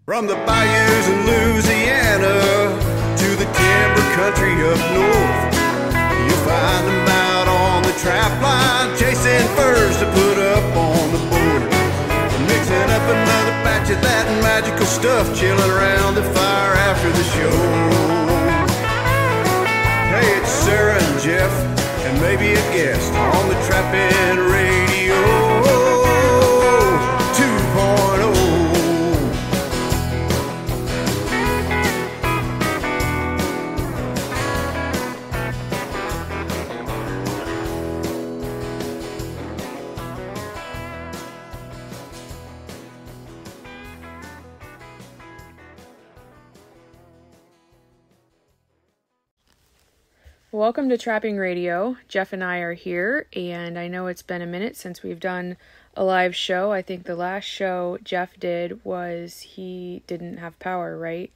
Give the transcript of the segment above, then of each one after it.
From the bayous in Louisiana to the timber country up north, you'll find them out on the trap line, chasing furs to put up on the board. Mixing up another batch of that magical stuff, chilling around the fire after the show. Hey, it's Sarah and Jeff, and maybe a guest on the Trapping Radio 2.0. Welcome to Trapping Radio. Jeff and I are here, and I know it's been a minute since we've done a live show. I think the last show Jeff did was he didn't have power, right?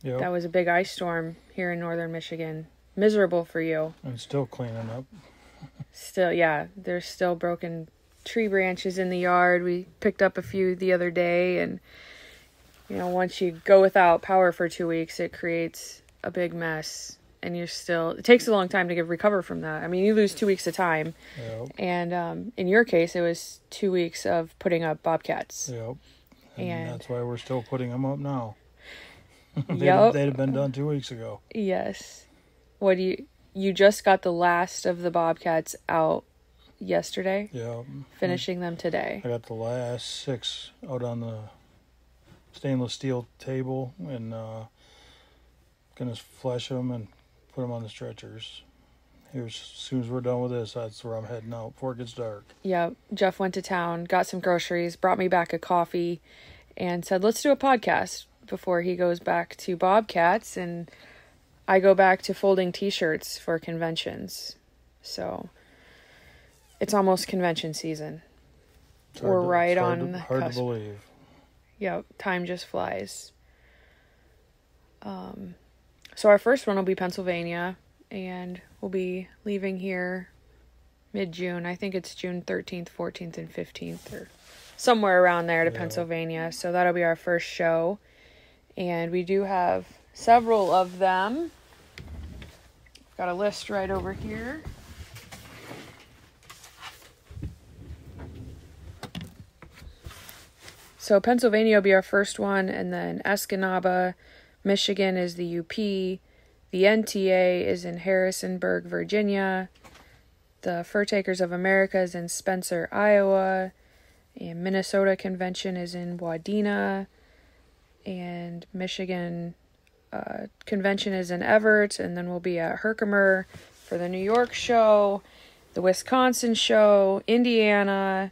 Yep. That was a big ice storm here in northern Michigan. Miserable for you. And still cleaning up. Still, yeah, there's still broken tree branches in the yard. We picked up a few the other day, and you know, once you go without power for 2 weeks, it creates a big mess. And it takes a long time to recover from that. I mean, you lose 2 weeks of time. Yep. And in your case, it was 2 weeks of putting up bobcats. Yep. And that's why we're still putting them up now. They'd Yep. have been done 2 weeks ago. Yes. What do you just got the last of the bobcats out yesterday? Yeah. Finishing them today. I got the last 6 out on the stainless steel table, and gonna flush them and put them on the stretchers. As soon as we're done with this, that's where I'm heading out before it gets dark. Yeah, Jeff went to town, got some groceries, brought me back a coffee, and said, let's do a podcast before he goes back to bobcats, and I go back to folding t-shirts for conventions. So it's almost convention season. We're right on the cusp. Hard to believe. Yeah, time just flies. So our first one will be Pennsylvania, and we'll be leaving here mid-June. I think it's June 13th, 14th, and 15th, or somewhere around there to Pennsylvania. So that'll be our first show. And we do have several of them. Got a list right over here. So Pennsylvania will be our first one, and then Escanaba, Michigan is the UP. The NTA is in Harrisonburg, Virginia. The Fur Takers of America is in Spencer, Iowa. And Minnesota Convention is in Wadena. And Michigan Convention is in Everett. And then we'll be at Herkimer for the New York show, the Wisconsin show, Indiana,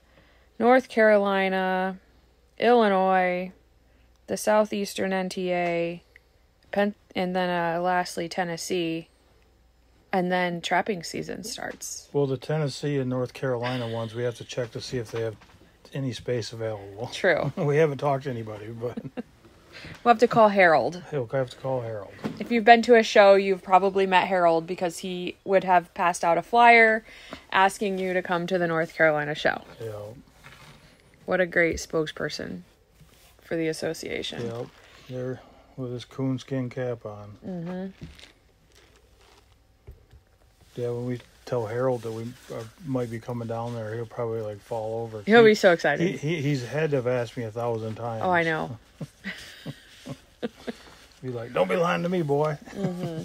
North Carolina, Illinois, the Southeastern NTA, and then lastly Tennessee, and then trapping season starts. Well, the Tennessee and North Carolina ones, we have to check to see if they have any space available. True. We haven't talked to anybody, but we'll have to call Harold. We'll have to call Harold. If you've been to a show, you've probably met Harold, because he would have passed out a flyer asking you to come to the North Carolina show. Yeah. What a great spokesperson for the association. Yep. There with his coonskin cap on. Mm-hmm. Yeah, when we tell Harold that we might be coming down there, he'll probably fall over. He'll be so excited. He's had to have asked me 1,000 times. Oh, I know. Be like, don't be lying to me, boy. Mm-hmm.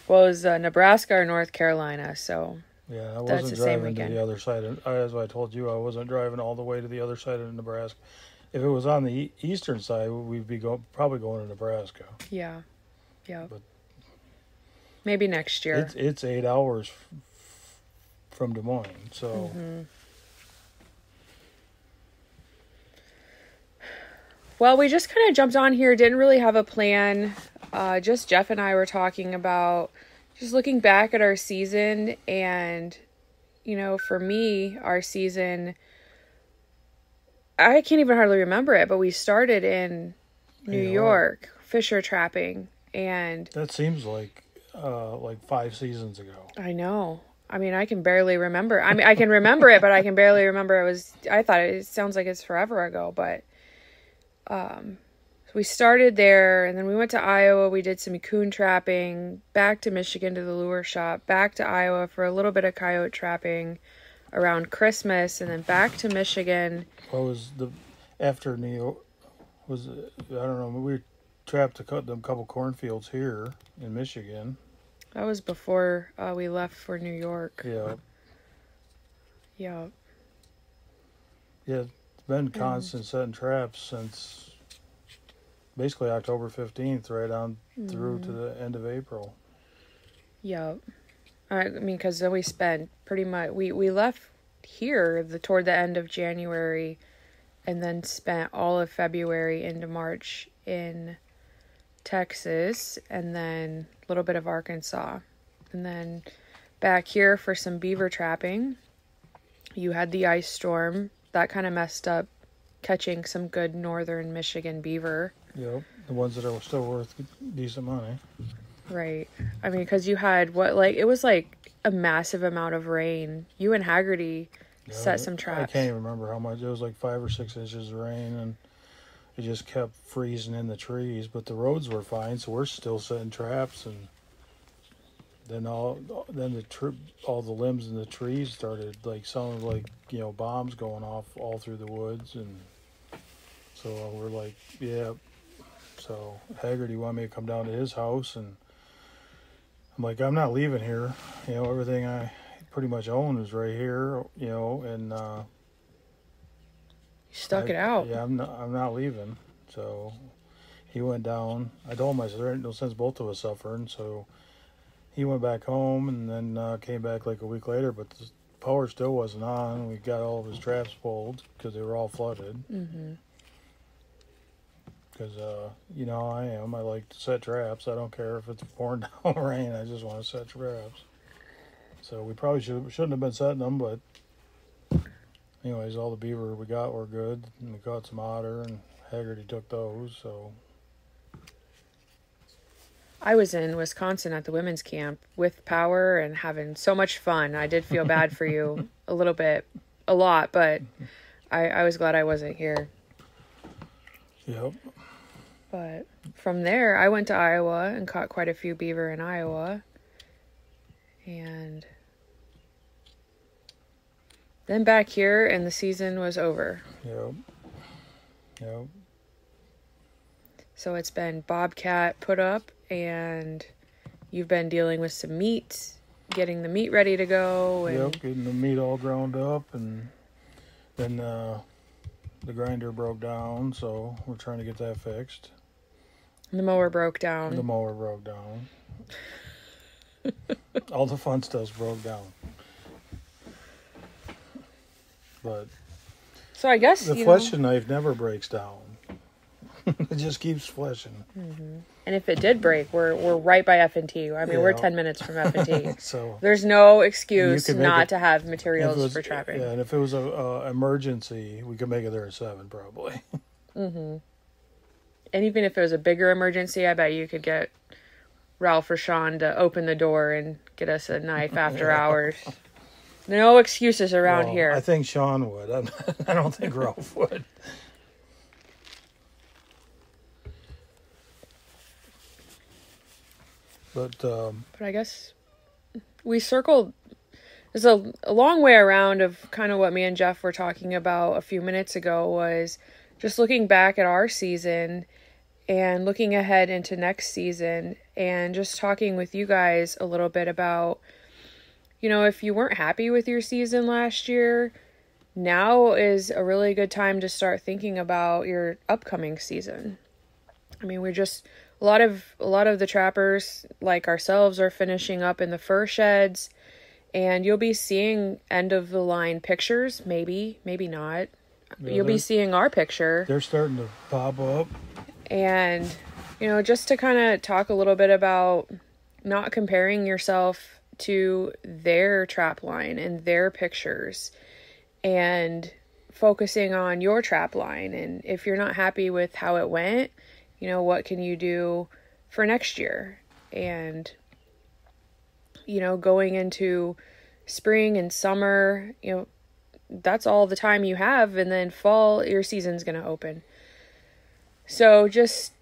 Well, it was Nebraska or North Carolina, so yeah, I that's wasn't the same driving to weekend. the other side. As I told you, I wasn't driving all the way to the other side of Nebraska. If it was on the eastern side, we'd be probably going to Nebraska. Yeah. But maybe next year. It's 8 hours from Des Moines, so. Mm-hmm. Well, we just kind of jumped on here, didn't really have a plan. Just Jeff and I were talking about just looking back at our season, and, you know, for me, our season, I can't even hardly remember it, but we started in New York, fisher trapping, and that seems like 5 seasons ago. I know. I mean, I can barely remember. I mean, I can remember it, but I can barely remember it sounds like it's forever ago, but we started there, and then we went to Iowa. We did some coon trapping, back to Michigan to the lure shop, back to Iowa for a little bit of coyote trapping around Christmas, and then back to Michigan. What was after New York? Was it, I don't know. We trapped a couple cornfields here in Michigan. That was before we left for New York. Yeah. Yeah. Yeah, it's been constant setting traps since basically October 15th, right on through to the end of April. Yeah. I mean, because then we spent pretty much, we left here toward the end of January, and then spent all of February into March in Texas, and then a little bit of Arkansas. And then back here for some beaver trapping. You had the ice storm. That kind of messed up catching some good northern Michigan beaver. Yep, the ones that are still worth decent money. Right. I mean, because you had it was like a massive amount of rain. You and Haggerty set some traps. I can't even remember how much. It was like 5 or 6 inches of rain, and it just kept freezing in the trees. But the roads were fine, so we're still setting traps. And then all the limbs in the trees started sounded like bombs going off all through the woods, and so we're like, yeah. So Haggerty wanted me to come down to his house, and I'm like, I'm not leaving here. Everything I pretty much own is right here. And you stuck it out. Yeah, I'm not leaving. So he went down. I told him, I said, there ain't no sense both of us suffering. So he went back home, and then came back like a week later, but the power still wasn't on. We got all of his traps pulled because they were all flooded. Mm-hmm. Because, how I am. I like to set traps. I don't care if it's pouring down rain. I just want to set traps. So we probably shouldn't have been setting them, but anyways, all the beaver we got were good. And we caught some otter, and Haggerty took those, so. I was in Wisconsin at the women's camp with power and having so much fun. I did feel bad for you a lot, but I was glad I wasn't here. Yep. But from there, I went to Iowa and caught quite a few beaver in Iowa. And then back here, and the season was over. Yep. So it's been bobcat put up, and you've been dealing with some meat, getting the meat ready to go. And getting the meat all ground up, and then the grinder broke down, so we're trying to get that fixed. The mower broke down. All the fun stuff broke down. But so I guess the fleshing knife never breaks down. It just keeps fleshing. Mm-hmm. And if it did break, we're right by F&T. I mean, we're 10 minutes from F&T. So there's no excuse not to have materials for trapping. Yeah, and if it was a emergency, we could make it there at 7 probably. Mm-hmm. And even if it was a bigger emergency, I bet you could get Ralph or Sean to open the door and get us a knife after hours. No excuses around here. I think Sean would. I don't think Ralph would. But I guess we circled. There's a long way around of kind of what me and Jeff were talking about a few minutes ago, was just looking back at our season and looking ahead into next season, and just talking with you guys a little bit about, if you weren't happy with your season last year, now is a really good time to start thinking about your upcoming season. I mean, a lot of the trappers like ourselves are finishing up in the fur sheds, and you'll be seeing end of the line pictures, maybe not. Yeah, you'll be seeing our picture. They're starting to pop up. And, just to kind of talk a little bit about not comparing yourself to their trap line and their pictures, and focusing on your trap line. And if you're not happy with how it went, what can you do for next year? And, going into spring and summer, that's all the time you have. And then fall, your season's going to open. So just,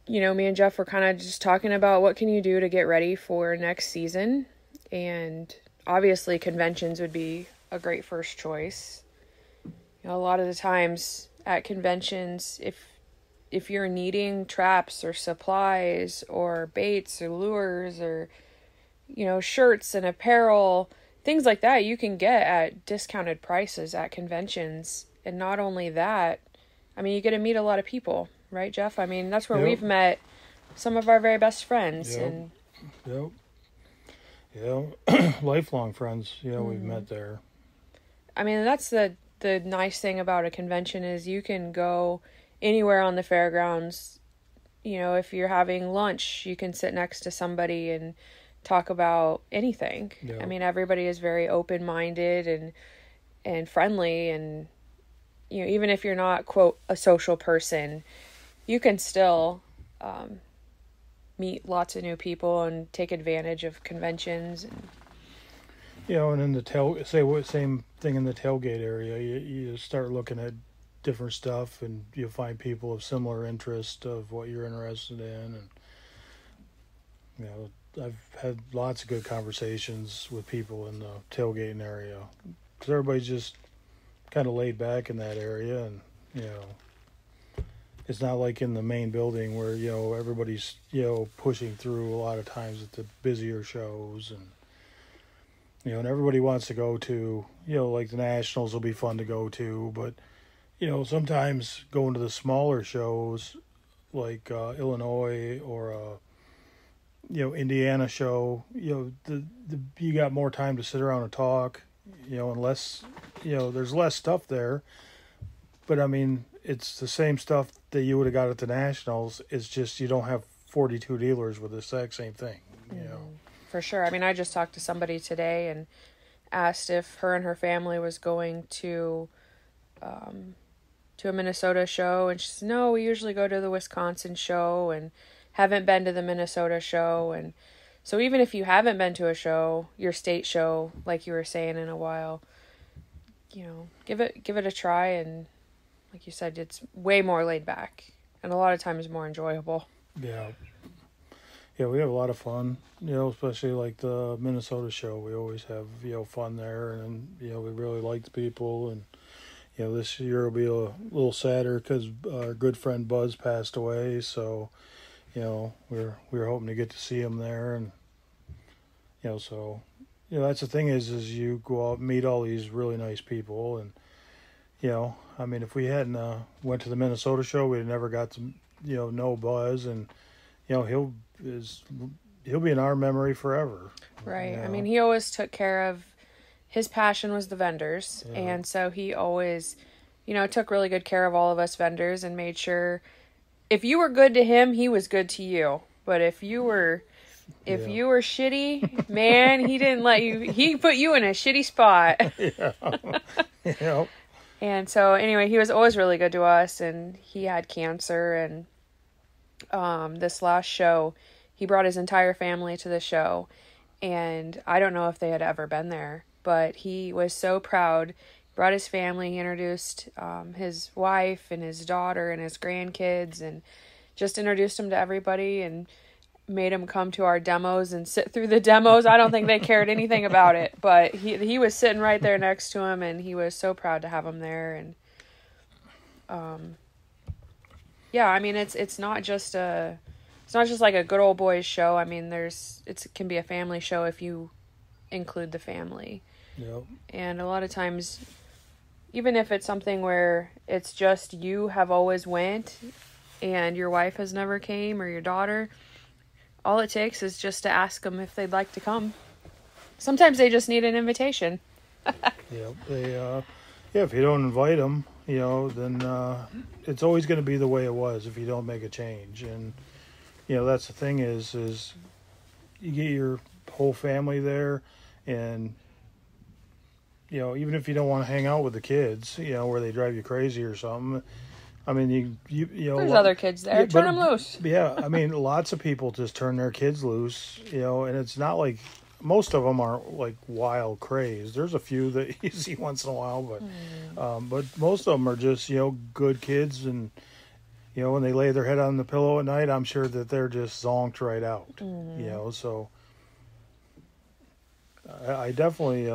me and Jeff were kind of just talking about what can you do to get ready for next season. And obviously conventions would be a great first choice. A lot of the times at conventions, if you're needing traps or supplies or baits or lures or, shirts and apparel, things like that, you can get at discounted prices at conventions. And not only that, you get to meet a lot of people, right, Jeff? That's where we've met some of our very best friends. Yep. Lifelong friends, we've met there. That's the nice thing about a convention is you can go anywhere on the fairgrounds. If you're having lunch, you can sit next to somebody and talk about anything. Yep. Everybody is very open-minded and friendly, and even if you're not, quote, a social person, you can still meet lots of new people and take advantage of conventions. And in the same thing in the tailgate area, you start looking at different stuff, and you'll find people of similar interest of what you're interested in. And I've had lots of good conversations with people in the tailgating area, because everybody's just kind of laid back in that area, and it's not like in the main building where everybody's pushing through a lot of times at the busier shows, and everybody wants to go to like the Nationals will be fun to go to, but sometimes going to the smaller shows like Illinois or Indiana show, you got more time to sit around and talk, and less, there's less stuff there, but it's the same stuff that you would have got at the Nationals. It's just you don't have 42 dealers with the exact same thing, For sure. I just talked to somebody today and asked if her and her family was going to a Minnesota show, and she said, no, we usually go to the Wisconsin show and haven't been to the Minnesota show. And so even if you haven't been to a show, your state show, like you were saying, in a while, give it a try. And like you said, it's way more laid back and a lot of times more enjoyable. Yeah, we have a lot of fun, especially like the Minnesota show. We always have, fun there, and, we really like the people. And, this year will be a little sadder because our good friend Buzz passed away. So, we're hoping to get to see him there. And, so, that's the thing is you go out and meet all these really nice people. And, if we hadn't went to the Minnesota show, we'd never got to, know Buzz. And, he'll be in our memory forever. Right. He always took care of, his passion was the vendors. Yeah. And so he always, took really good care of all of us vendors and made sure if you were good to him, he was good to you. But if you were shitty, man, he didn't let you, he put you in a shitty spot. Yeah. And so anyway, he was always really good to us, and he had cancer, and this last show, he brought his entire family to the show, and I don't know if they had ever been there, but he was so proud. He brought his family, he introduced his wife and his daughter and his grandkids, and just introduced him to everybody and made him come to our demos and sit through the demos. I don't think they cared anything about it, but he was sitting right there next to him, and he was so proud to have him there. And it's not just like a good old boys show. It can be a family show if you include the family. Yep. And a lot of times, even if it's something where it's just you have always went and your wife has never came, or your daughter, all it takes is just to ask them if they'd like to come. Sometimes they just need an invitation. If you don't invite them, then it's always going to be the way it was if you don't make a change. And that's the thing is you get your whole family there, and even if you don't want to hang out with the kids, where they drive you crazy or something. There's other kids there. Turn them loose. Yeah, lots of people just turn their kids loose, and it's not like most of them are like wild crazed. There's a few that you see once in a while, but most of them are just good kids, and you know, when they lay their head on the pillow at night, I'm sure that they're just zonked right out. Mm-hmm. You know, so I definitely,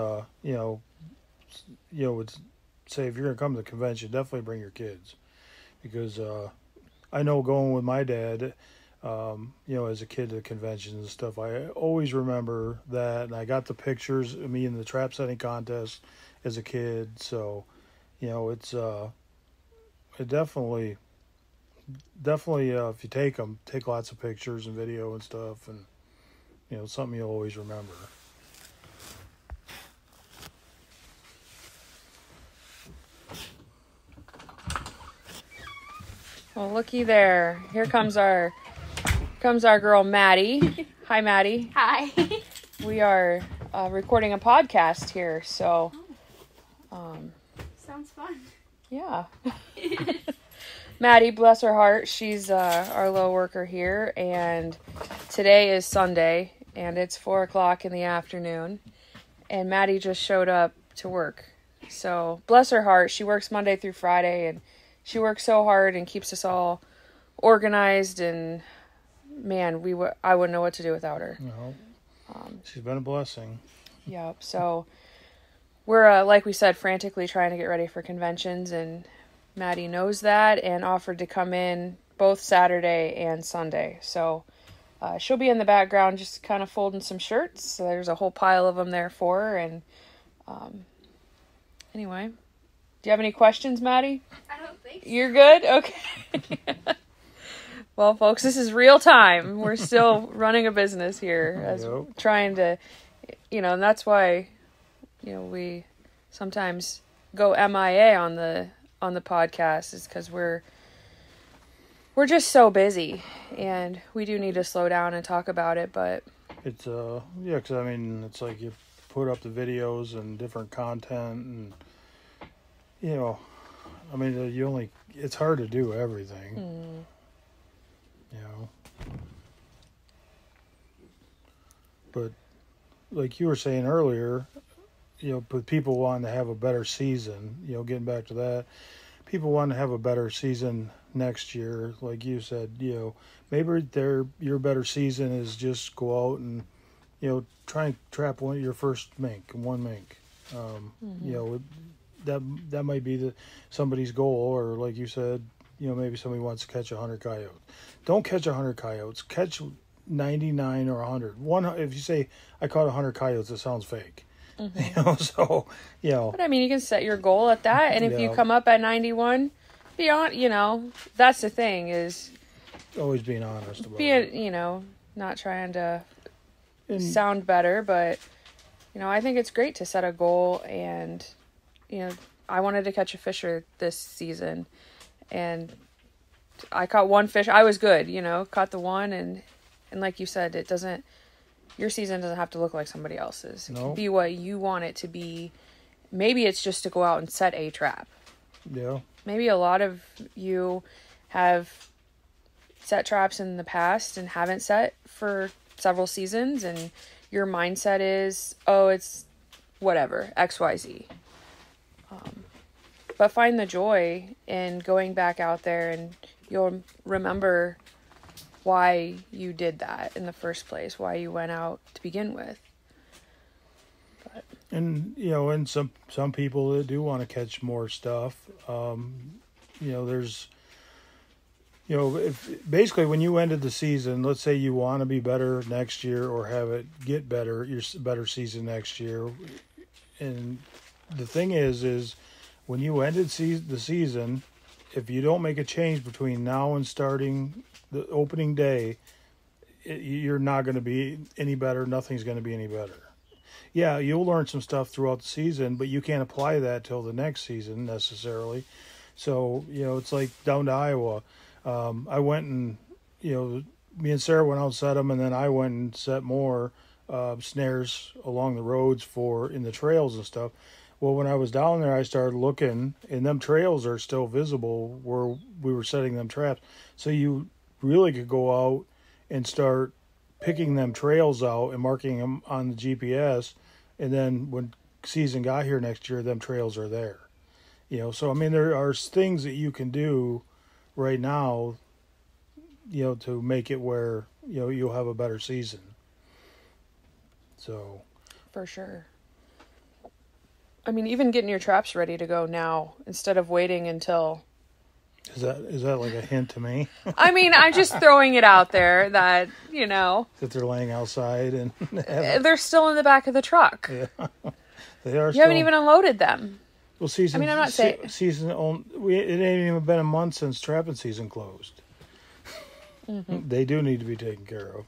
would say if you're going to come to the convention, definitely bring your kids. Because I know going with my dad, as a kid to the conventions and stuff, I always remember that. And I got the pictures of me in the trap setting contest as a kid. So, it's it definitely, if you take them, take lots of pictures and video and stuff. And, something you'll always remember. Well, looky there. Here comes our girl Maddie. Hi, Maddie. Hi. We are recording a podcast here, so Sounds fun. yeah. Maddie, bless her heart, she's our little worker here, and today is Sunday, and it's 4:00 in the afternoon, and Maddie just showed up to work. So bless her heart, she works Monday through Friday, and she works so hard and keeps us all organized, and man, I wouldn't know what to do without her. No, she's been a blessing. Yep. So we're, like we said, frantically trying to get ready for conventions, and Maddie knows that and offered to come in both Saturday and Sunday. So she'll be in the background just kind of folding some shirts. So there's a whole pile of them there for her. And anyway, do you have any questions, Maddie? I don't think so. You're good? Okay. Well, folks, this is real time. We're still running a business here, as trying to, and that's why, we sometimes go MIA on the podcast, is because we're just so busy, and we do need to slow down and talk about it. But it's because it's like you put up the videos and different content, and it's hard to do everything. But like you were saying earlier, but people want to have a better season, getting back to that, people want to have a better season next year. Like you said, maybe your better season is just go out and, try and trap your first one mink. That might be somebody's goal, or like you said, maybe somebody wants to catch 100 coyotes. Don't catch 100 coyotes. Catch 99 or 100. If you say, I caught 100 coyotes, it sounds fake. Mm-hmm. But I mean, you can set your goal at that, and if you come up at 91, that's the thing, is always being honest about it. Not trying to sound better, but, I think it's great to set a goal, and, I wanted to catch a fisher this season, and I caught one fish. I was good, caught the one, and like you said, your season doesn't have to look like somebody else's. It can be what you want it to be. Maybe it's just to go out and set a trap. Yeah. Maybe a lot of you have set traps in the past and haven't set for several seasons, and your mindset is, it's whatever, XYZ. But find the joy in going back out there, and you'll remember why you did that in the first place, why you went out to begin with. And some people that do want to catch more stuff, there's if basically when you ended the season, let's say you want to be better next year or have it get better, your better season next year, and the thing is when you ended the season, if you don't make a change between now and starting the opening day, you're not going to be any better. Nothing's going to be any better. Yeah, you'll learn some stuff throughout the season, but you can't apply that till the next season necessarily. So, it's like down to Iowa. I went and, me and Sarah went out and set them, and then I went and set more snares along the roads in the trails and stuff. Well, when I was down there, I started looking, and them trails are still visible where we were setting them traps. So you really could go out and start picking them trails out and marking them on the GPS, and then when season got here next year, them trails are there. So there are things that you can do right now, to make it where, you'll have a better season. So. For sure. I mean, even getting your traps ready to go now instead of waiting until. Is that like a hint to me? I mean, I'm just throwing it out there that, that they're laying outside and they're still in the back of the truck. Yeah. They are. You haven't even unloaded them. Well, season. I mean, I'm not saying it ain't even been a month since trapping season closed. Mm-hmm. They do need to be taken care of.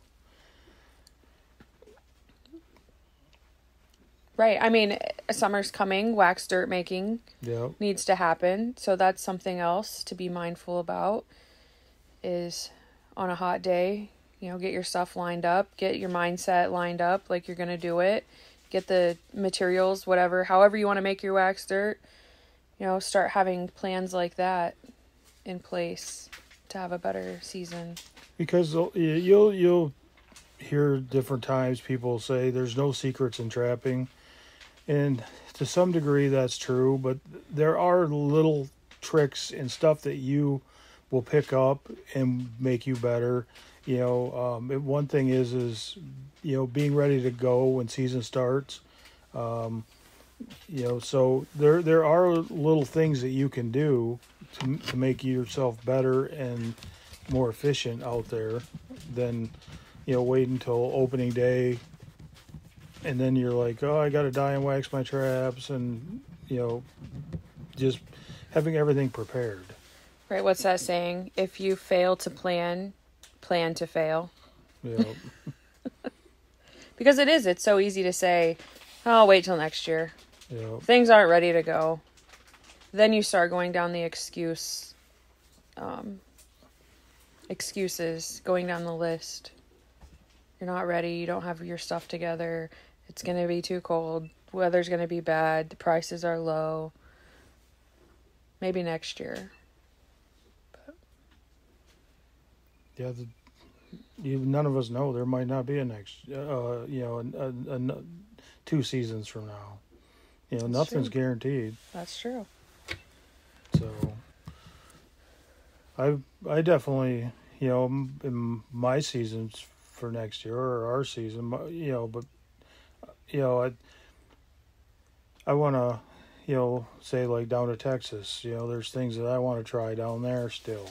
Right. I mean, summer's coming. Wax dirt making needs to happen. So that's something else to be mindful about is on a hot day, get your stuff lined up, get your mindset lined up like you're going to do it. Get the materials, however you want to make your wax dirt. Start having plans like that in place to have a better season. Because you'll hear different times people say there's no secrets in trapping. And to some degree that's true, but there are little tricks and stuff that you will pick up and make you better. One thing is being ready to go when season starts. So there are little things that you can do to make yourself better and more efficient out there than wait until opening day. And then you're like, oh, I got to dye and wax my traps, and, just having everything prepared. Right, what's that saying? If you fail to plan to fail. Yeah. Because it's so easy to say, oh, I'll wait till next year. Yeah. Things aren't ready to go. Then you start going down the excuses, going down the list. You're not ready, you don't have your stuff together. It's going to be too cold. Weather's going to be bad. The prices are low. Maybe next year. But. Yeah, none of us know. There might not be a next, 2 seasons from now. Nothing's guaranteed. That's true. So, I definitely, in my seasons for next year or our season, but I want to, say like down to Texas, there's things that I want to try down there still,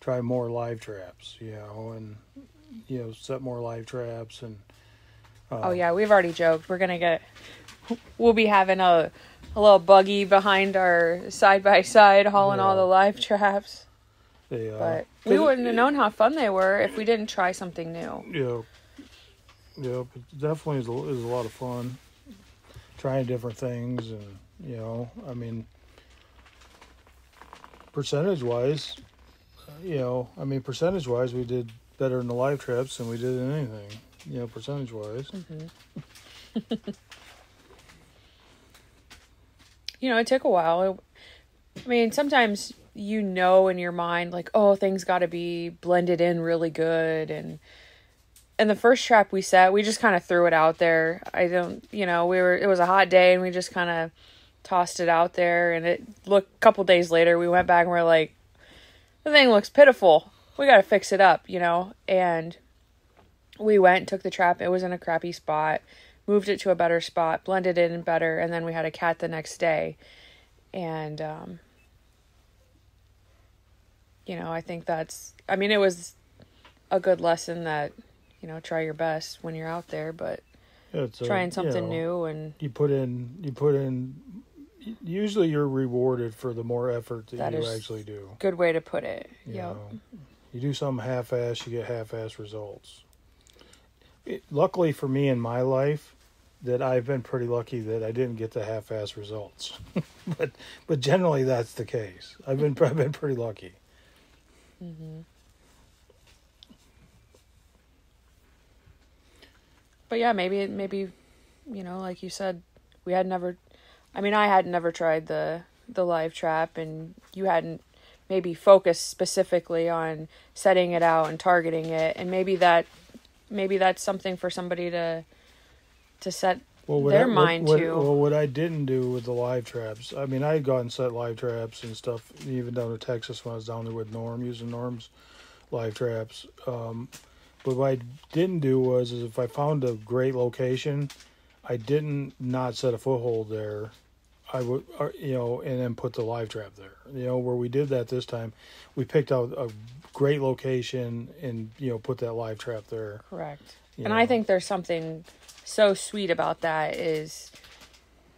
try more live traps, and, set more live traps and. Oh yeah, we've already joked. We'll be having a little buggy behind our side-by-side hauling all the live traps. But we wouldn't have known how fun they were if we didn't try something new. Yeah, but definitely is a lot of fun. Trying different things and, percentage-wise, we did better in the live traps than we did in anything, percentage-wise. Mm-hmm. It took a while. Sometimes in your mind, like, oh, things got to be blended in really good. And the first trap we set, we just kind of threw it out there. It was a hot day and we just kind of tossed it out there. And a couple days later, we went back and we're like, the thing looks pitiful. We got to fix it up, And we went and took the trap. It was in a crappy spot. Moved it to a better spot, blended it in better, and then we had a cat the next day. And, I think it was a good lesson that, try your best when you're out there, but trying something new and... You put in, usually you're rewarded for the more effort that you actually do. Good way to put it. You do something half-ass, you get half-ass results. Luckily for me in my life, that I've been pretty lucky that I didn't get the half-ass results, but generally that's the case. I've been pretty lucky. Mm-hmm. But yeah, maybe like you said, I had never tried the live trap, and you hadn't maybe focused specifically on setting it out and targeting it, and maybe that's something for somebody to set They're mine too. Well, what I didn't do with the live traps, I mean, I had gone and set live traps and stuff, even down to Texas when I was down there with Norm, using Norm's live traps. But what I didn't do was if I found a great location, I didn't not set a foothold there. I would, and then put the live trap there. Where we did that this time, we picked out a great location and, put that live trap there. Correct. And I think there's something so sweet about that is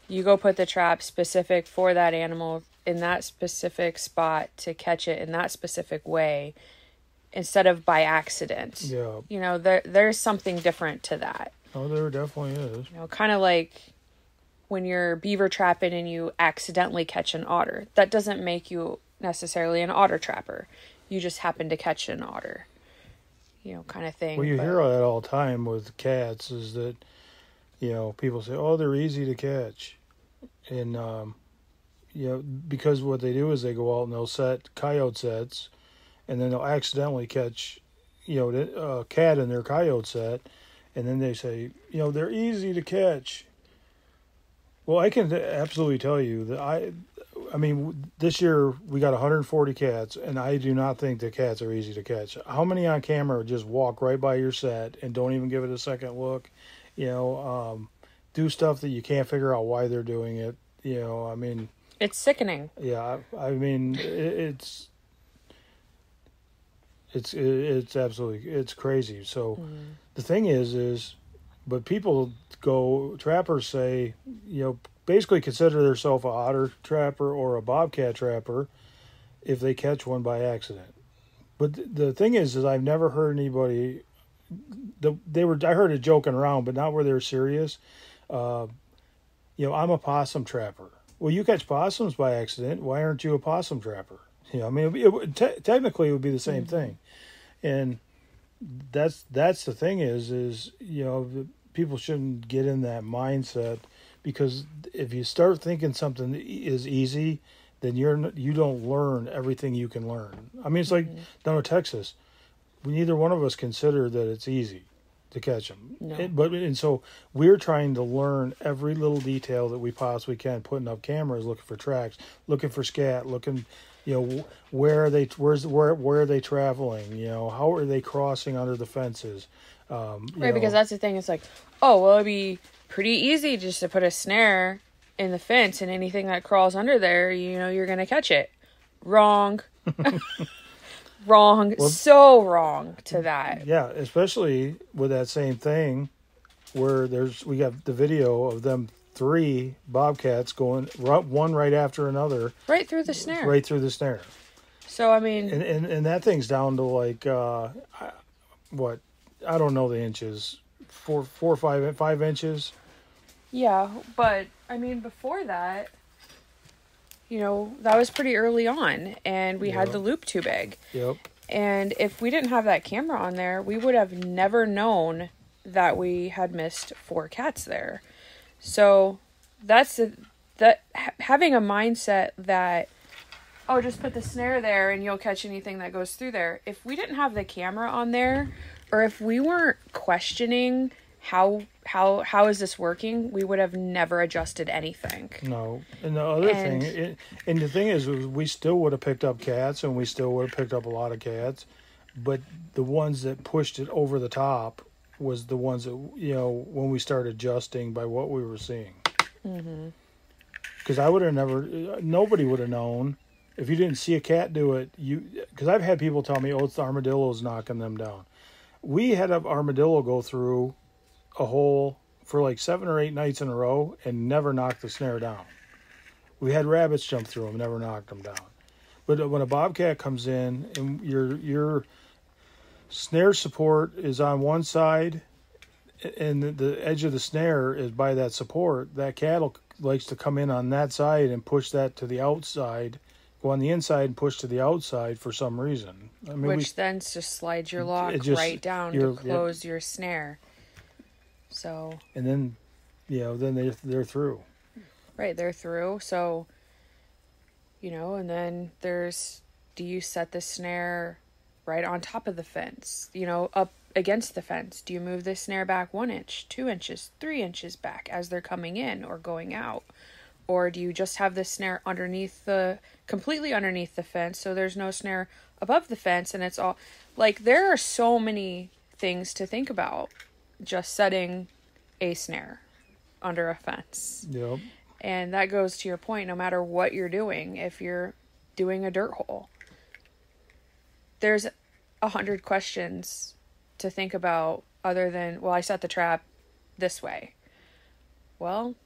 you go put the trap specific for that animal in that specific spot to catch it in that specific way instead of by accident. Yeah. There's something different to that. Oh, there definitely is. Kind of like when you're beaver trapping and you accidentally catch an otter. That doesn't make you necessarily an otter trapper. You just happen to catch an otter. Kind of thing. Well, you hear that all the time with cats is that, people say, oh, they're easy to catch. And, because what they do is they go out and they'll set coyote sets and then they'll accidentally catch, a cat in their coyote set. And then they say, they're easy to catch. Well, I can absolutely tell you that I mean, this year we got 140 cats, and I do not think the cats are easy to catch. How many on camera just walk right by your set and don't even give it a second look? Do stuff that you can't figure out why they're doing it. I mean, it's sickening. Yeah, I mean, it's absolutely, it's crazy. So the thing is, but trappers say, basically consider themselves a otter trapper or a bobcat trapper if they catch one by accident. But the thing is I've never heard anybody, I heard it joking around, but not where they're serious. I'm a possum trapper. Well, you catch possums by accident. Why aren't you a possum trapper? I mean, technically it would be the same thing. And that's the thing is people shouldn't get in that mindset, because if you start thinking something is easy, then you don't learn everything you can learn. I mean, it's like down in Texas, neither one of us consider that it's easy to catch them. No. And so we're trying to learn every little detail that we possibly can, putting up cameras, looking for tracks, looking for scat, looking, where are they traveling? How are they crossing under the fences? Right, because that's the thing. It's like, oh, well, it'd be pretty easy just to put a snare in the fence, and anything that crawls under there, you're going to catch it. Wrong. Wrong. Well, so wrong to that. Yeah, especially with that same thing where we got the video of them 3 bobcats going one right after another. Right through the snare. Right through the snare. So, I mean... And that thing's down to like, what? I don't know the inches. 5 inches. Yeah, but, I mean, before that, that was pretty early on, and we had the loop too big. Yep. And if we didn't have that camera on there, we would have never known that we had missed 4 cats there. So having a mindset that, oh, just put the snare there and you'll catch anything that goes through there. If we didn't have the camera on there, or if we weren't questioning how is this working, we would have never adjusted anything. No. And the other thing, and the thing is, we still would have picked up cats, and we still would have picked up a lot of cats, but the ones that pushed it over the top was the ones that, when we started adjusting by what we were seeing. Mm-hmm. Because I would have nobody would have known if you didn't see a cat do it. Because I've had people tell me, oh, it's the armadillos knocking them down. We had an armadillo go through a hole for like 7 or 8 nights in a row and never knocked the snare down. We had rabbits jump through them, never knocked them down. But when a bobcat comes in and your snare support is on one side and the edge of the snare is by that support, that cat likes to come in on that side and push that to the outside, go on the inside and push to the outside for some reason. I mean, which then just slides your lock right down to close your snare. So. And then, then they're through. Right, they're through. So, and then do you set the snare right on top of the fence? against the fence? Do you move the snare back 1 inch, 2 inches, 3 inches back as they're coming in or going out? Or do you just have the snare completely underneath the fence, so there's no snare above the fence, and it's all, like, there are so many things to think about just setting a snare under a fence. Yep. And that goes to your point, no matter what you're doing, if you're doing a dirt hole, there's 100 questions to think about other than, well, I set the trap this way. Well,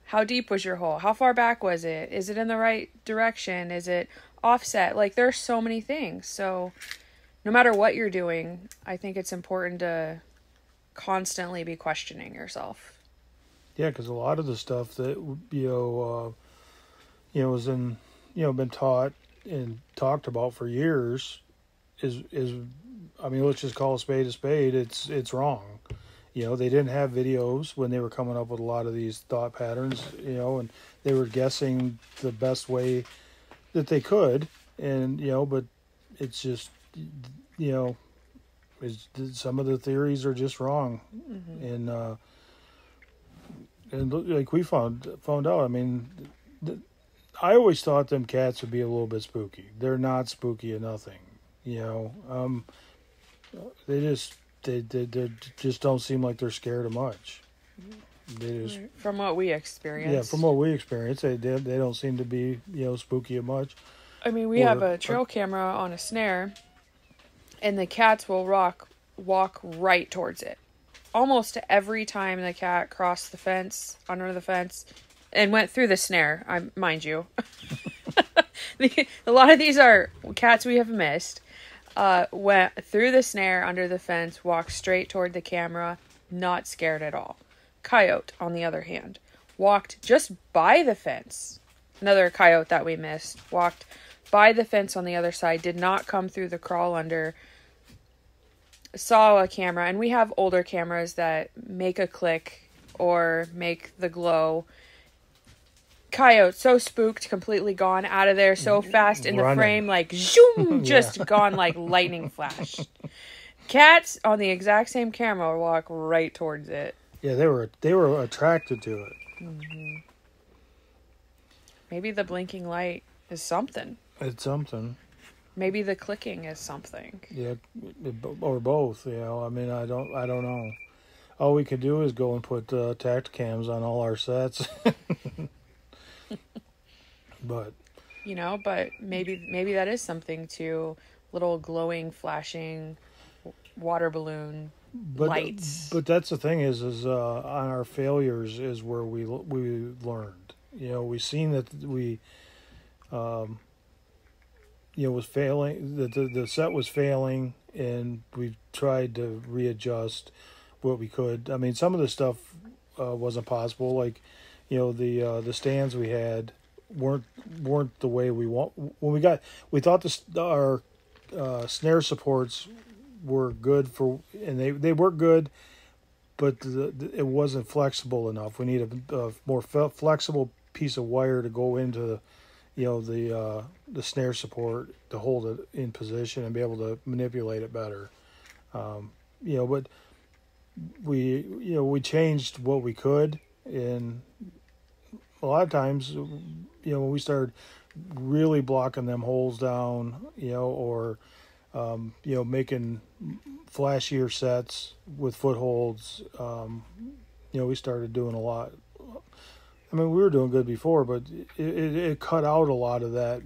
how deep was your hole? How far back was it? Is it in the right direction? Is it offset? Like, there's so many things. So no matter what you're doing, I think it's important to constantly be questioning yourself. Yeah, because a lot of the stuff that was in been taught and talked about for years is I mean, let's just call a spade a spade. It's wrong. They didn't have videos when they were coming up with a lot of these thought patterns. And they were guessing the best way that they could, and but it's just some of the theories are just wrong. Mm-hmm. And like we found out, I mean, I always thought them cats would be a little bit spooky. They're not spooky or nothing, They just don't seem like they're scared of much. They just, from what we experienced. Yeah, from what we experienced, they don't seem to be spooky of much. I mean, we have a trail camera on a snare, and the cats will walk right towards it. Almost every time the cat crossed the fence, under the fence, and went through the snare, mind you. A lot of these are cats we have missed. Went through the snare, under the fence, walked straight toward the camera, not scared at all. Coyote, on the other hand, walked just by the fence. Another coyote that we missed walked by the fence on the other side, did not come through the crawl under, saw a camera, and we have older cameras that make a click or make the glow. Coyote, so spooked, completely gone out of there so fast in the frame, like zoom, just gone like lightning flash. Cats on the exact same camera walk right towards it. Yeah, they were attracted to it. Mm-hmm. Maybe the blinking light is something. It's something. Maybe the clicking is something. Yeah, or both. I mean, I don't know. All we could do is go and put Tacticams on all our sets. But maybe that is something to little glowing, flashing water balloon lights. But that's the thing is on our failures is where we learned. We seen that we was failing, that the set was failing, and we tried to readjust what we could. I mean, some of the stuff wasn't possible. Like, the stands we had weren't the way we want. When we thought our snare supports were good and they were good, but it wasn't flexible enough. We need a more flexible piece of wire to go into the snare support to hold it in position and be able to manipulate it better. But we changed what we could, and a lot of times, when we started really blocking them holes down, or making flashier sets with footholds, we started doing a lot. I mean, we were doing good before, but it cut out a lot of that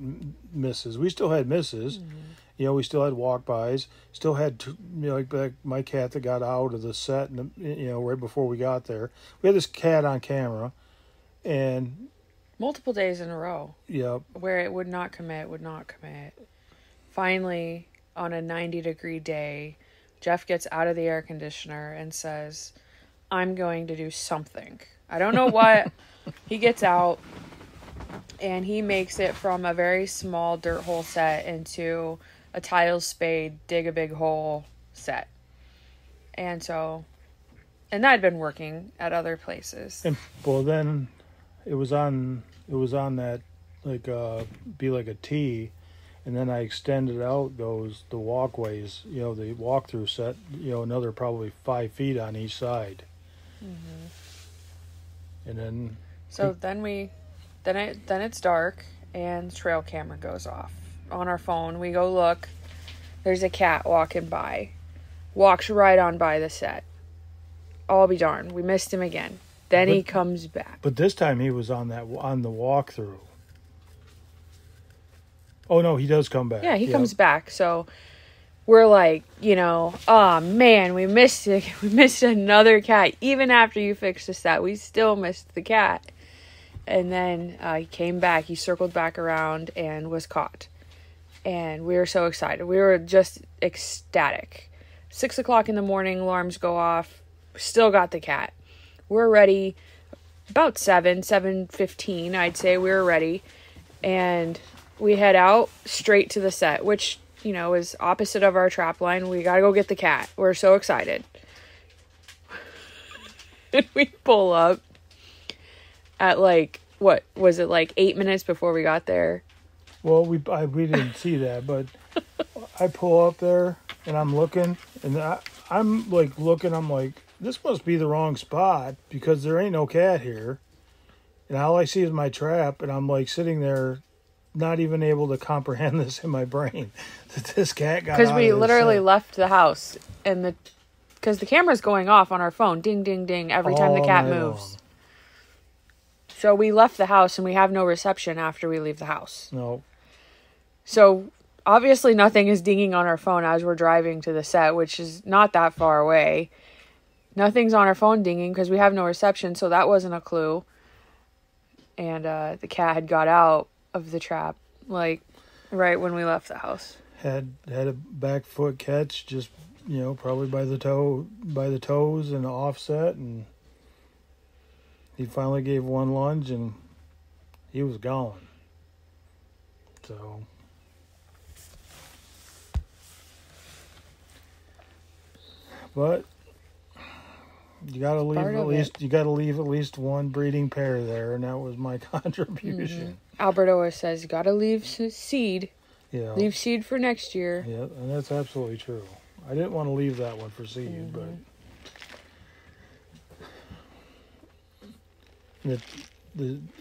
misses. We still had misses. Mm-hmm. We still had walk-bys. Still had, like my cat that got out of the set, and right before we got there. We had this cat on camera, and multiple days in a row. Yep. Where it would not commit. Finally, on a 90-degree day, Jeff gets out of the air conditioner and says, "I'm going to do something." I don't know what. He gets out, and he makes it from a very small dirt hole set into a tile spade, dig a big hole set. And that had been working at other places. And then it was on that, like, be like a T, And then I extended out the walkways, the walk-through set, another probably 5 feet on each side. And then So then it's dark and the trail camera goes off on our phone. We go look. There's a cat walking by. Walks right on by the set. I'll be darned. We missed him again. Then he comes back. But this time he was on the walkthrough. Oh no, he does come back. Yeah, he comes back. So we're like, oh man, we missed it. We missed another cat. Even after you fixed the set, we still missed the cat. And then he came back. He circled back around and was caught. And we were so excited. We were just ecstatic. 6 o'clock in the morning, alarms go off. Still got the cat. We're ready. About 7:15, I'd say we were ready. And we head out straight to the set, which, is opposite of our trap line. We got to go get the cat. We're so excited. And we pull up at what was it, 8 minutes before we got there? Well, we didn't see that, but I pull up there and I'm looking, and I'm looking. I'm like, this must be the wrong spot because there ain't no cat here, and all I see is my trap, and I'm sitting there, not even able to comprehend this in my brain that this cat got out because of we the literally set. left the house, and because the camera's going off on our phone, ding ding ding, every time the cat moves. Long. So we left the house, and we have no reception after we leave the house. No. So obviously nothing is dinging on our phone as we're driving to the set, which is not that far away. Nothing's on our phone dinging because we have no reception, so that wasn't a clue. And the cat had got out of the trap, right when we left the house. Had a back foot catch, just probably by the toes and the offset, and he finally gave one lunge and he was gone. So. But you gotta leave at least one breeding pair there, and that was my contribution. Albert always says, you gotta leave seed. Yeah. Leave seed for next year. Yeah, and that's absolutely true. I didn't want to leave that one for seed, but and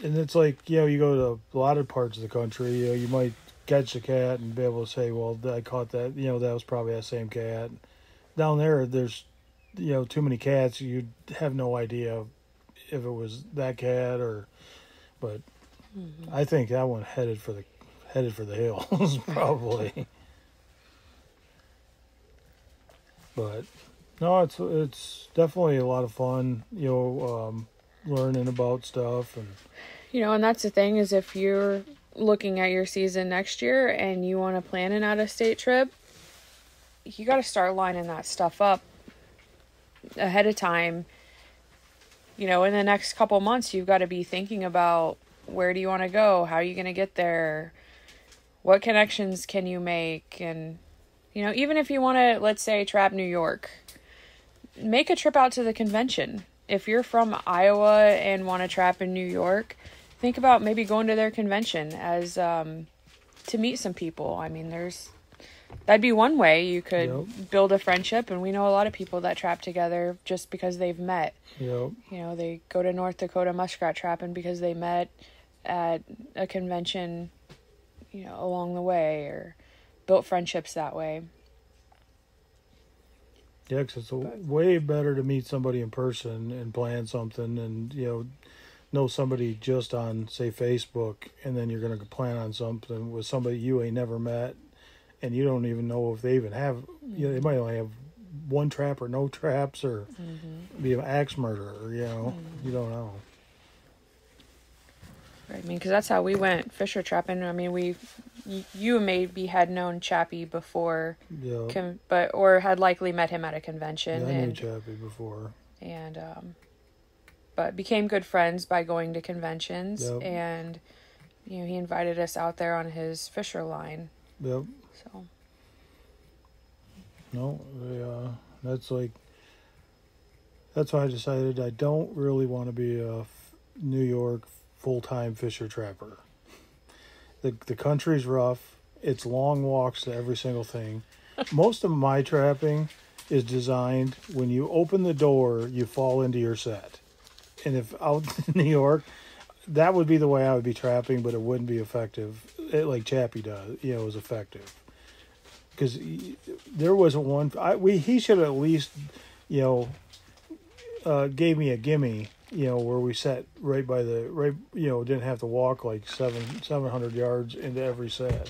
it's like, you go to a lot of parts of the country, you might catch a cat and be able to say, well, I caught that, that was probably that same cat. Down there's, too many cats. You'd have no idea if it was that cat but I think that one headed for the hills probably. But no, it's definitely a lot of fun, learning about stuff and. And that's the thing is if you're looking at your season next year and you want to plan an out-of-state trip, you got to start lining that stuff up ahead of time. In the next couple months, you've got to be thinking about where do you want to go? How are you going to get there? What connections can you make? And, even if you want to, let's say, trap New York, make a trip out to the convention. If you're from Iowa and want to trap in New York, think about maybe going to their convention as to meet some people. I mean, that'd be one way you could build a friendship, and we know a lot of people that trap together just because they've met. Yep. They go to North Dakota muskrat trapping because they met at a convention, along the way, or built friendships that way. Yeah, 'cause it's way better to meet somebody in person and plan something and, know somebody just on, say, Facebook, and then you're going to plan on something with somebody you ain't never met, and you don't even know if they even have, they might only have one trap or no traps, or be an axe murderer, you don't know. Right, I mean, because that's how we went fisher trapping. I mean, you maybe had known Chappie before, or had likely met him at a convention. Yeah, I knew Chappie before. And, but became good friends by going to conventions, and, he invited us out there on his fisher line. Yep. So. No, that's why I decided I don't really want to be a New York full-time fisher trapper. The country's rough, It's long walks to every single thing. Most of my trapping is designed when you open the door, you fall into your set. And if out in New York, that would be the way I would be trapping, but it wouldn't be effective. Like Chappie does, it was effective. Because there wasn't one. He should have at least, gave me a gimme. Where we sat right by didn't have to walk like 700 yards into every set.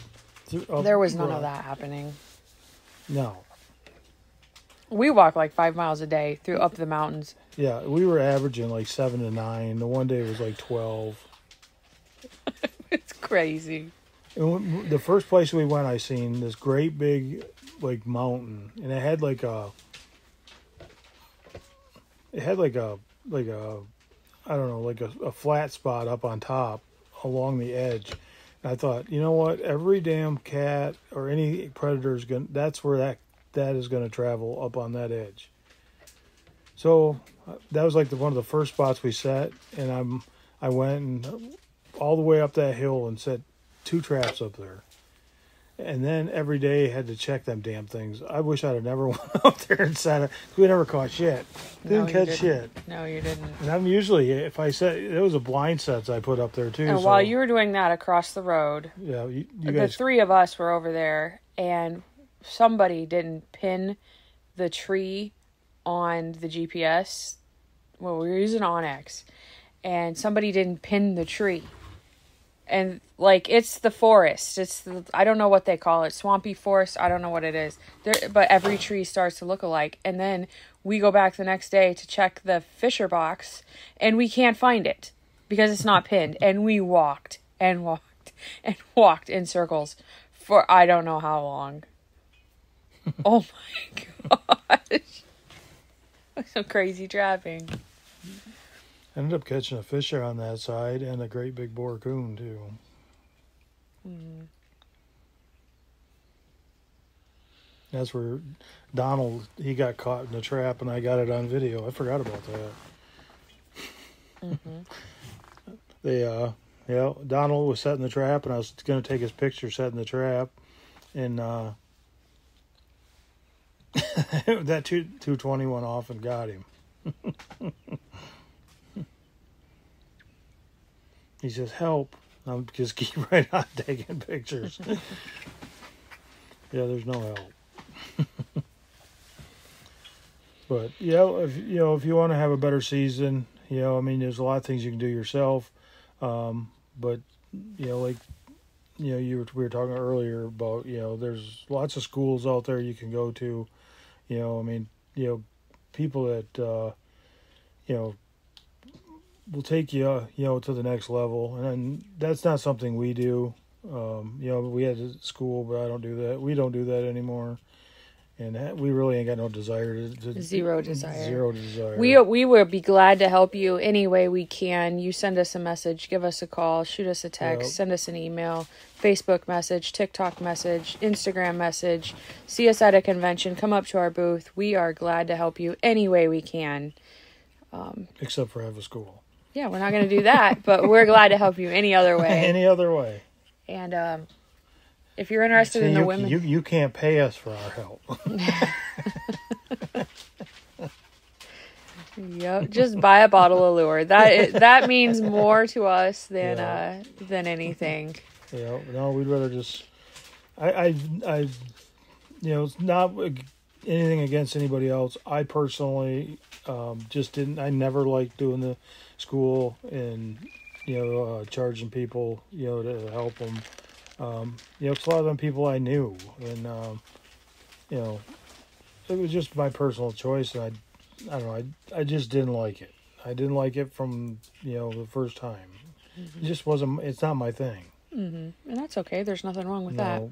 There was none of that happening. No. We walk like 5 miles a day up the mountains. Yeah, we were averaging like 7 to 9. The one day was like 12. It's crazy. And the first place we went, I seen this great big like mountain, and it had like a I don't know, like a flat spot up on top along the edge. And I thought, you know what? Every damn cat or any predator is going. That's where that is going to travel, up on that edge. So that was like one of the first spots we set, and I went and all the way up that hill and set 2 traps up there. And then every day had to check them damn things. I wish I'd have never went up there and set it. We never caught shit. Didn't catch shit. No, you didn't. And I'm usually, if I set, there was a blind sets I put up there too. And while you were doing that across the road, yeah, you the guys, 3 of us were over there, and somebody didn't pin the tree on the GPS. Well, we were using Onyx, and somebody didn't pin the tree. And like, it's the forest. I don't know what they call it. Swampy forest. I don't know what it is. But every tree starts to look alike. And then we go back the next day to check the Fisher box, and we can't find it because it's not pinned. And we walked and walked and walked in circles for I don't know how long. Oh my gosh. Some crazy trapping. ended up catching a fisher on that side and a great big boar coon too. Mm. That's where Donald, he got caught in the trap, and I got it on video. I forgot about that. Mm-hmm. Donald was setting the trap, and I was going to take his picture setting the trap, and that 220 went off and got him. He says, "Help." I'm just keep right on taking pictures. Yeah, there's no help. But if you want to have a better season, there's a lot of things you can do yourself. But we were talking earlier about, there's lots of schools out there you can go to. People that will take you to the next level, and that's not something we do. We had a school, but I don't do that. We don't do that anymore. And we really ain't got no desire to Zero desire. Zero desire. We would be glad to help you any way we can. You send us a message, give us a call, shoot us a text, send us an email, Facebook message, TikTok message, Instagram message, see us at a convention, come up to our booth. We are glad to help you any way we can. Except for have a school. Yeah, we're not going to do that, but we're glad to help you any other way. Any other way. And if you're interested in the women... You can't pay us for our help. Yep, just buy a bottle of lure. That means more to us than anything. Yeah, no, we'd rather just... it's not anything against anybody else. I personally just didn't... I never liked doing the school and, charging people, to help them. It's a lot of them people I knew, and it was just my personal choice, and I don't know, I just didn't like it. I didn't like it from the first time. Mm-hmm. It just wasn't. It's not my thing. Mm-hmm. And that's okay. There's nothing wrong with that.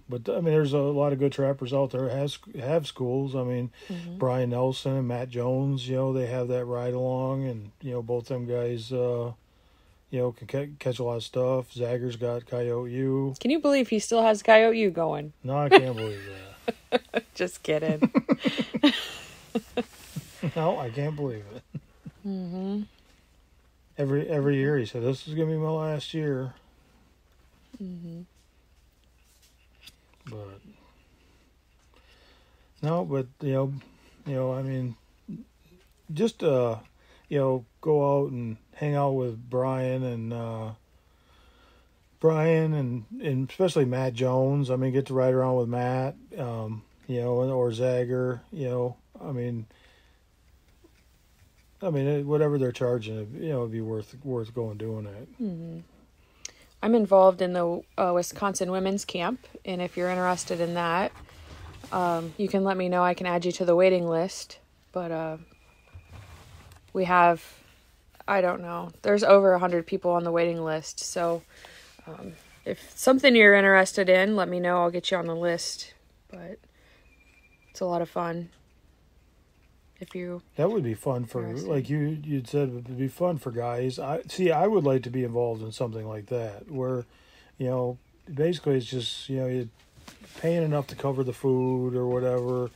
But there's a lot of good trappers out there have schools. Mm-hmm. Brian Nelson and Matt Jones, they have that ride along, and both them guys. Can catch a lot of stuff. Zagger's got Coyote U. Can you believe he still has Coyote U going? No, I can't believe that. Just kidding. No, I can't believe it. Mm-hmm. Every year he said, "This is gonna be my last year." Mm-hmm. But no, but I mean, just go out and hang out with Brian and especially Matt Jones. I mean, get to ride around with Matt, or Zagger. I mean, whatever they're charging, it'd be worth going doing it. Mm-hmm. I'm involved in the Wisconsin Women's Camp, and if you're interested in that, you can let me know. I can add you to the waiting list. But we have, I don't know, there's over 100 people on the waiting list. So if something you're interested in, let me know. I'll get you on the list. But it's a lot of fun. That would be fun for, like you'd said, it would be fun for guys. I would like to be involved in something like that where, basically it's just, you're paying enough to cover the food or whatever.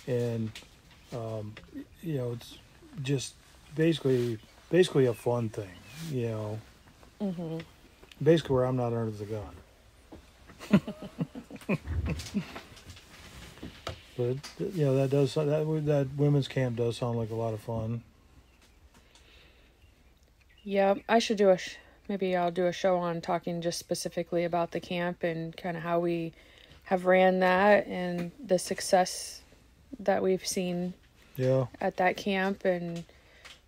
And, it's just basically a fun thing, Mm-hmm. Basically where I'm not under the gun. But that women's camp does sound like a lot of fun. Yeah, I should do maybe I'll do a show on talking just specifically about the camp and kind of how we have ran that and the success that we've seen at that camp and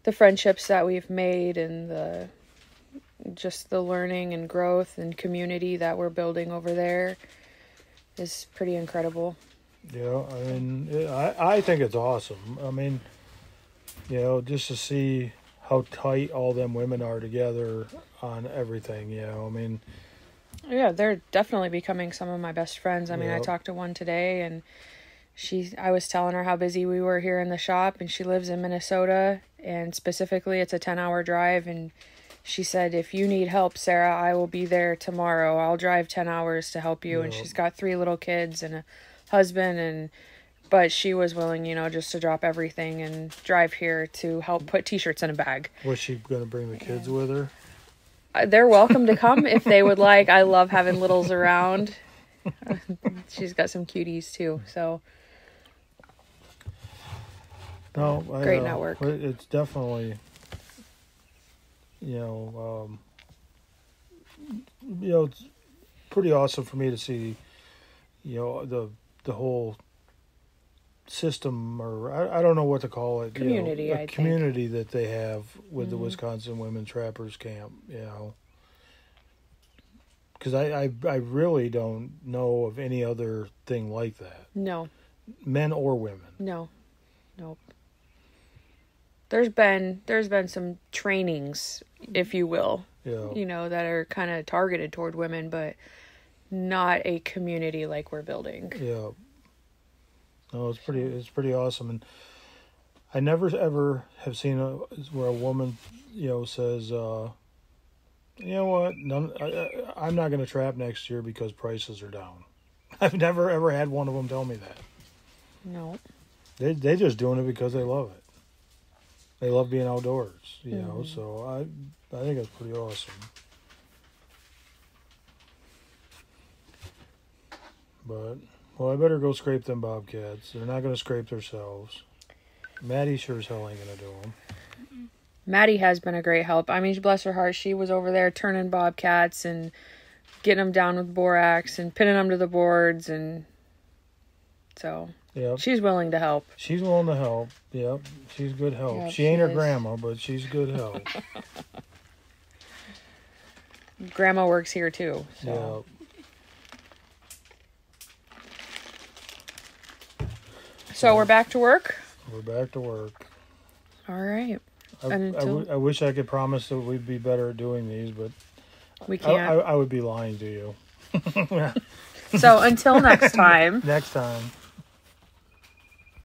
the friendships that we've made and the learning and growth and community that we're building over there is pretty incredible. Yeah, I mean, I think it's awesome. I mean, just to see how tight all them women are together on everything, I mean. Yeah, they're definitely becoming some of my best friends. I mean, I talked to one today, and I was telling her how busy we were here in the shop, and she lives in Minnesota, and specifically it's a 10-hour drive, and she said, if you need help, Sarah, I will be there tomorrow. I'll drive 10 hours to help you, and she's got 3 little kids and a husband, but she was willing, just to drop everything and drive here to help put t-shirts in a bag. Was she going to bring the kids with her? They're welcome to come if they would like. I love having littles around. She's got some cuties too, so. No, great network. It's definitely, it's pretty awesome for me to see, the whole system, or I don't know what to call it. Community, I think. Community that they have with the Wisconsin Women Trappers Camp, Because I really don't know of any other thing like that. No. Men or women. No. Nope. There's been some trainings, if you will, that are kind of targeted toward women, but not a community like we're building. Yeah. No, it's pretty awesome, and I never ever have seen where a woman, says, you know what, I'm not going to trap next year because prices are down. I've never ever had one of them tell me that. No. They just doing it because they love it. They love being outdoors, so I think it's pretty awesome. But, well, I better go scrape them bobcats. They're not going to scrape themselves. Maddie sure as hell ain't going to do them. Maddie has been a great help. I mean, bless her heart, she was over there turning bobcats and getting them down with borax and pinning them to the boards, and so she's willing to help. She's willing to help. Yep, she's good help. Yep, she ain't her grandma, but she's good help. Grandma works here too. So. Yep. So we're back to work? We're back to work. All right. I wish I could promise that we'd be better at doing these, but we can't. I would be lying to you. So until next time. Next time.